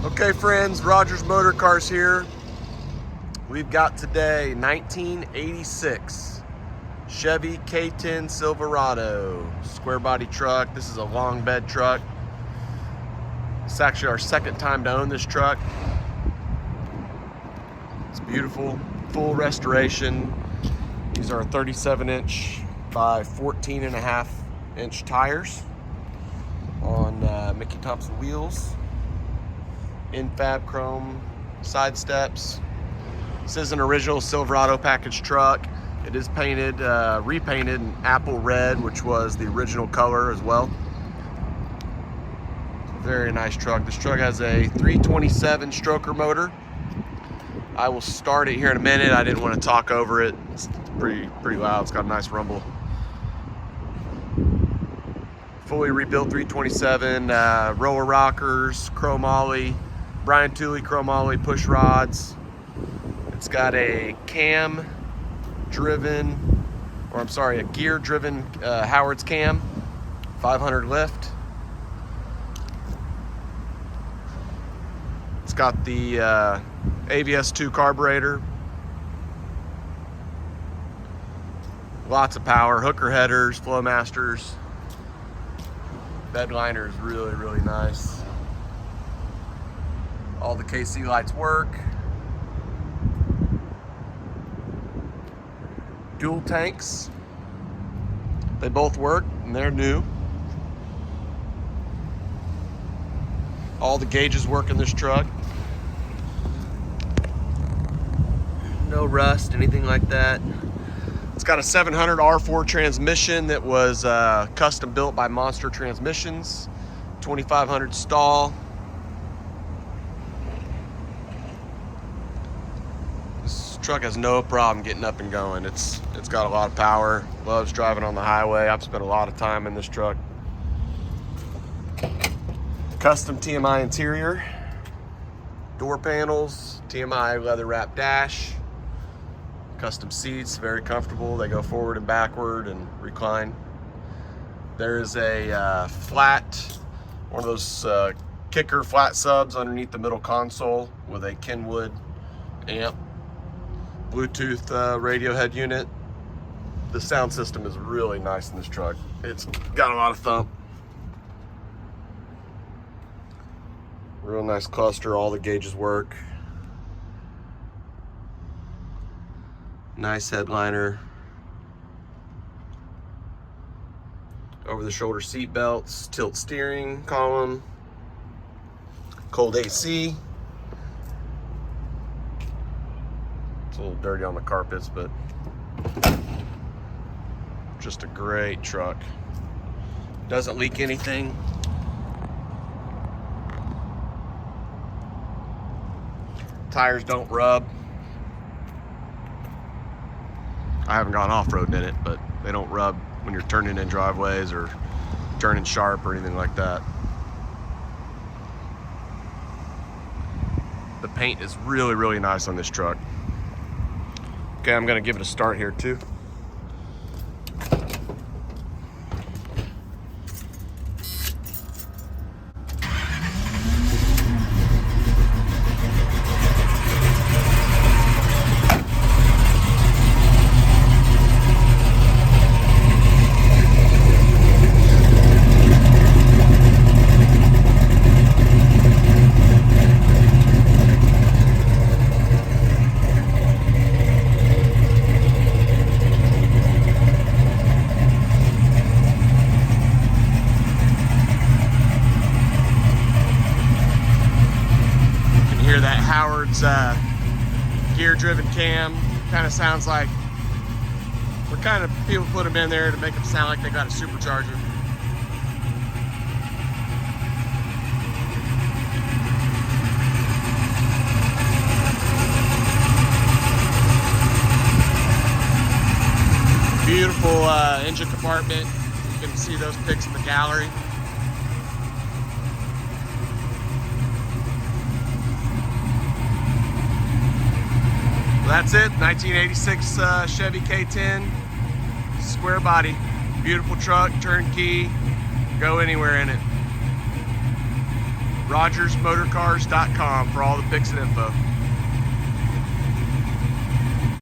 Okay friends, Rogers Motor Cars here. We've got today 1986 Chevy K10 Silverado square body truck. This is a long bed truck. It's actually our second time to own this truck. It's beautiful, full restoration. These are 37-inch by 14.5-inch tires on Mickey Thompson wheels. In-fab chrome side steps. This is an original Silverado package truck. It is painted, repainted in apple red, which was the original color as well. Very nice truck. This truck has a 327 stroker motor. I will start it here in a minute. I didn't want to talk over it. It's pretty loud. It's got a nice rumble. Fully rebuilt 327, roller rockers, chrome ollie, Brian Tooley chrome ollie push rods. It's got a a gear-driven Howard's cam, 500 lift. It's got the AVS2 carburetor. Lots of power, hooker headers, Flowmasters. Bed liner is really nice. All the KC lights work. Dual tanks. They both work and they're new. All the gauges work in this truck. No rust, anything like that. It's got a 700 R4 transmission that was custom built by Monster Transmissions. 2500 stall. This truck has no problem getting up and going. It's got a lot of power. Loves driving on the highway. I've spent a lot of time in this truck. Custom TMI interior. Door panels. TMI leather wrap dash. Custom seats, very comfortable. They go forward and backward and recline. There is a one of those kicker flat subs underneath the middle console with a Kenwood amp. Bluetooth radio head unit. The sound system is really nice in this truck. It's got a lot of thump. Real nice cluster, all the gauges work. Nice headliner. Over the shoulder seat belts, tilt steering column, cold AC. It's a little dirty on the carpets, but just a great truck. Doesn't leak anything. Tires don't rub. I haven't gone off-roading in it, but they don't rub when you're turning in driveways or turning sharp or anything like that. The paint is really nice on this truck. Okay, I'm gonna give it a start here too. Hear that Howard's gear-driven cam. Kind of sounds like what kind of people put them in there to make them sound like they got a supercharger. Beautiful engine compartment. You can see those pics in the gallery. That's it, 1986 Chevy K10, square body, beautiful truck, turnkey, go anywhere in it. RogersMotorCars.com for all the pics and info.